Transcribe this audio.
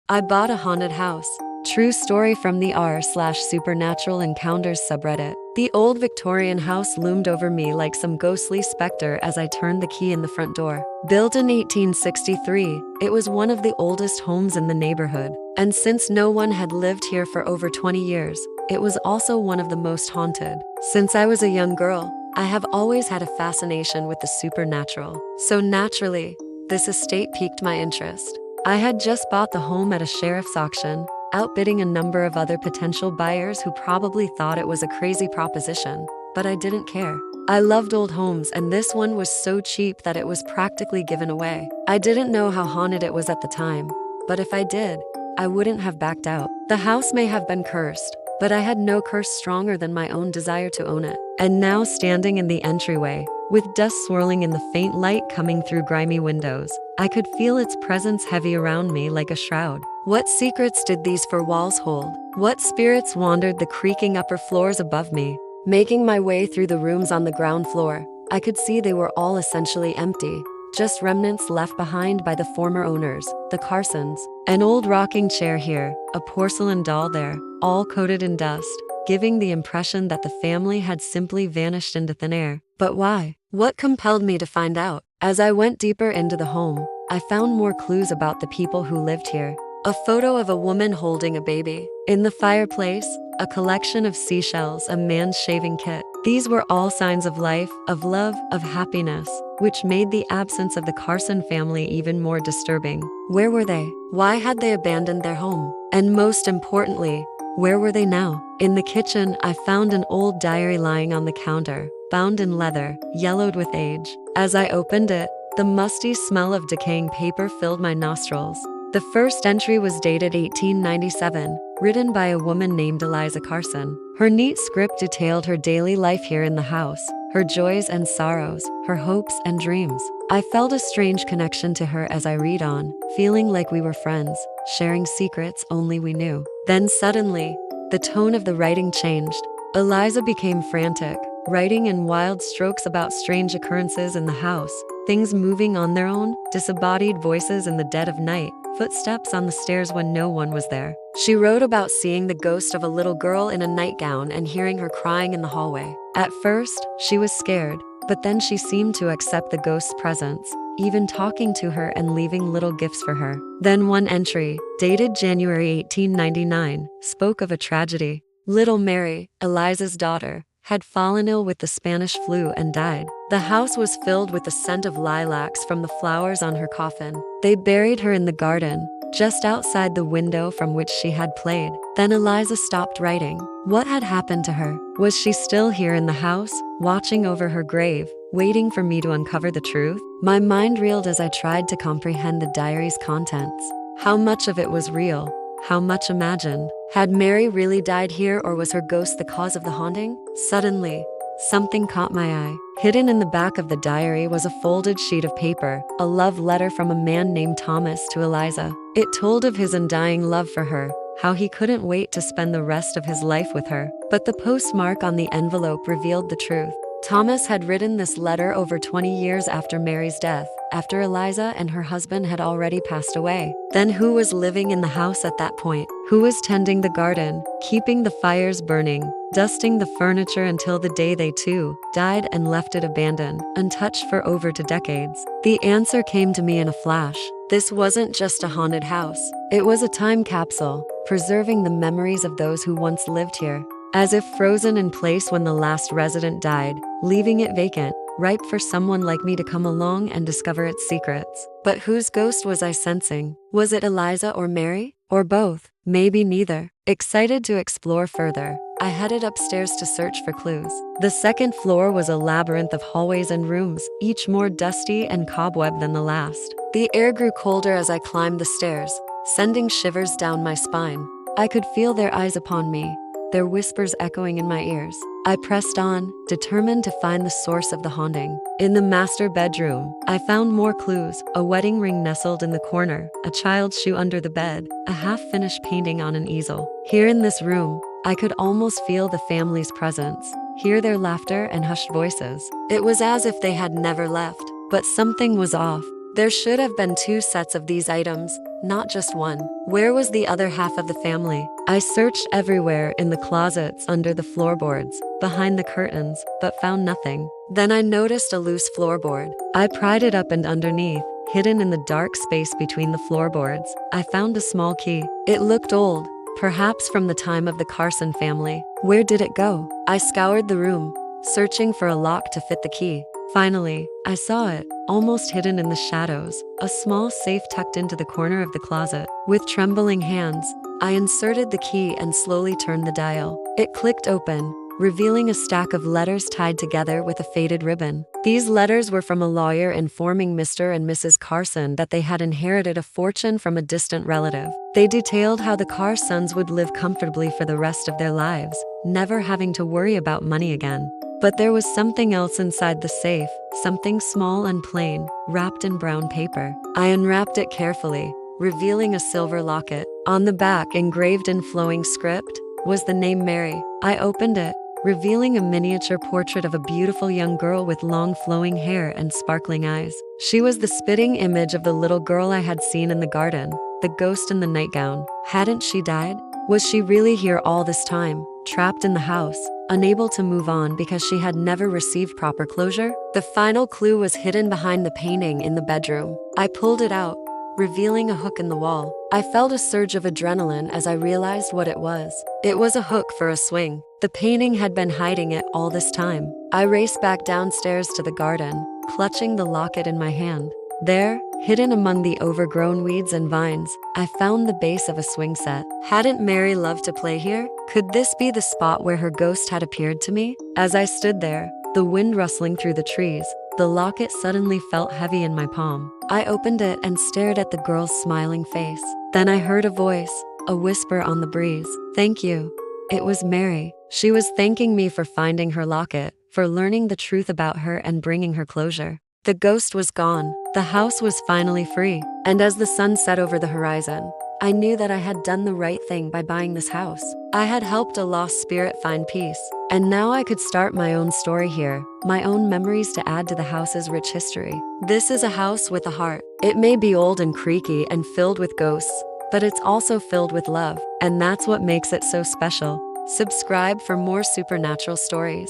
I bought a haunted house. True story from the r/supernatualencounters subreddit. The old Victorian house loomed over me like some ghostly specter as I turned the key in the front door. Built in 1863, it was one of the oldest homes in the neighborhood. And since no one had lived here for over 20 years, it was also one of the most haunted. Since I was a young girl, I have always had a fascination with the supernatural. So naturally, this estate piqued my interest. I had just bought the home at a sheriff's auction, outbidding a number of other potential buyers who probably thought it was a crazy proposition, but I didn't care. I loved old homes, and this one was so cheap that it was practically given away. I didn't know how haunted it was at the time, but if I did, I wouldn't have backed out. The house may have been cursed, but I had no curse stronger than my own desire to own it. And now, standing in the entryway, with dust swirling in the faint light coming through grimy windows, I could feel its presence heavy around me like a shroud. What secrets did these four walls hold? What spirits wandered the creaking upper floors above me? Making my way through the rooms on the ground floor, I could see they were all essentially empty, just remnants left behind by the former owners, the Carsons. An old rocking chair here, a porcelain doll there, all coated in dust, giving the impression that the family had simply vanished into thin air. But why? What compelled me to find out? As I went deeper into the home, I found more clues about the people who lived here. A photo of a woman holding a baby. In the fireplace, a collection of seashells, a man's shaving kit. These were all signs of life, of love, of happiness, which made the absence of the Carson family even more disturbing. Where were they? Why had they abandoned their home? And most importantly, where were they now? In the kitchen, I found an old diary lying on the counter, bound in leather, yellowed with age. As I opened it, the musty smell of decaying paper filled my nostrils. The first entry was dated 1897, written by a woman named Eliza Carson. Her neat script detailed her daily life here in the house, her joys and sorrows, her hopes and dreams. I felt a strange connection to her as I read on, feeling like we were friends, sharing secrets only we knew. Then suddenly, the tone of the writing changed. Eliza became frantic, writing in wild strokes about strange occurrences in the house, things moving on their own, disembodied voices in the dead of night, footsteps on the stairs when no one was there. She wrote about seeing the ghost of a little girl in a nightgown and hearing her crying in the hallway. At first, she was scared, but then she seemed to accept the ghost's presence, even talking to her and leaving little gifts for her. Then one entry, dated January 1899, spoke of a tragedy. Little Mary, Eliza's daughter, had fallen ill with the Spanish flu and died. The house was filled with the scent of lilacs from the flowers on her coffin. They buried her in the garden, just outside the window from which she had played. Then Eliza stopped writing. What had happened to her? Was she still here in the house, watching over her grave, waiting for me to uncover the truth? My mind reeled as I tried to comprehend the diary's contents. How much of it was real? How much imagined? Had Mary really died here, or was her ghost the cause of the haunting? Suddenly, something caught my eye. Hidden in the back of the diary was a folded sheet of paper, a love letter from a man named Thomas to Eliza. It told of his undying love for her, how he couldn't wait to spend the rest of his life with her. But the postmark on the envelope revealed the truth. Thomas had written this letter over 20 years after Mary's death, after Eliza and her husband had already passed away. Then who was living in the house at that point? Who was tending the garden, keeping the fires burning, dusting the furniture until the day they too died and left it abandoned, untouched for over 2 decades? The answer came to me in a flash. This wasn't just a haunted house. It was a time capsule, preserving the memories of those who once lived here, as if frozen in place when the last resident died, leaving it vacant, ripe for someone like me to come along and discover its secrets. But whose ghost was I sensing? Was it Eliza or Mary? Or both? Maybe neither. Excited to explore further, I headed upstairs to search for clues. The second floor was a labyrinth of hallways and rooms, each more dusty and cobwebbed than the last. The air grew colder as I climbed the stairs, sending shivers down my spine. I could feel their eyes upon me, their whispers echoing in my ears. I pressed on, determined to find the source of the haunting. In the master bedroom, I found more clues: a wedding ring nestled in the corner, a child's shoe under the bed, a half-finished painting on an easel. Here in this room, I could almost feel the family's presence, hear their laughter and hushed voices. It was as if they had never left. But something was off. There should have been 2 sets of these items, not just one. Where was the other half of the family? I searched everywhere, in the closets, under the floorboards, behind the curtains, but found nothing. Then I noticed a loose floorboard. I pried it up, and underneath, hidden in the dark space between the floorboards, I found a small key. It looked old, perhaps from the time of the Carson family. Where did it go? I scoured the room, searching for a lock to fit the key. Finally, I saw it, almost hidden in the shadows, a small safe tucked into the corner of the closet. With trembling hands, I inserted the key and slowly turned the dial. It clicked open, revealing a stack of letters tied together with a faded ribbon. These letters were from a lawyer informing Mr. and Mrs. Carson that they had inherited a fortune from a distant relative. They detailed how the Carsons would live comfortably for the rest of their lives, never having to worry about money again. But there was something else inside the safe, something small and plain, wrapped in brown paper. I unwrapped it carefully, revealing a silver locket. On the back, engraved in flowing script, was the name Mary. I opened it, revealing a miniature portrait of a beautiful young girl with long flowing hair and sparkling eyes. She was the spitting image of the little girl I had seen in the garden, the ghost in the nightgown. Hadn't she died? Was she really here all this time, trapped in the house, unable to move on because she had never received proper closure? The final clue was hidden behind the painting in the bedroom. I pulled it out, revealing a hook in the wall. I felt a surge of adrenaline as I realized what it was. It was a hook for a swing. The painting had been hiding it all this time. I raced back downstairs to the garden, clutching the locket in my hand. There, hidden among the overgrown weeds and vines, I found the base of a swing set. Hadn't Mary loved to play here? Could this be the spot where her ghost had appeared to me? As I stood there, the wind rustling through the trees, the locket suddenly felt heavy in my palm. I opened it and stared at the girl's smiling face. Then I heard a voice, a whisper on the breeze. "Thank you." It was Mary. She was thanking me for finding her locket, for learning the truth about her and bringing her closure. The ghost was gone. The house was finally free. And as the sun set over the horizon, I knew that I had done the right thing by buying this house. I had helped a lost spirit find peace. And now I could start my own story here, my own memories to add to the house's rich history. This is a house with a heart. It may be old and creaky and filled with ghosts, but it's also filled with love. And that's what makes it so special. Subscribe for more supernatural stories.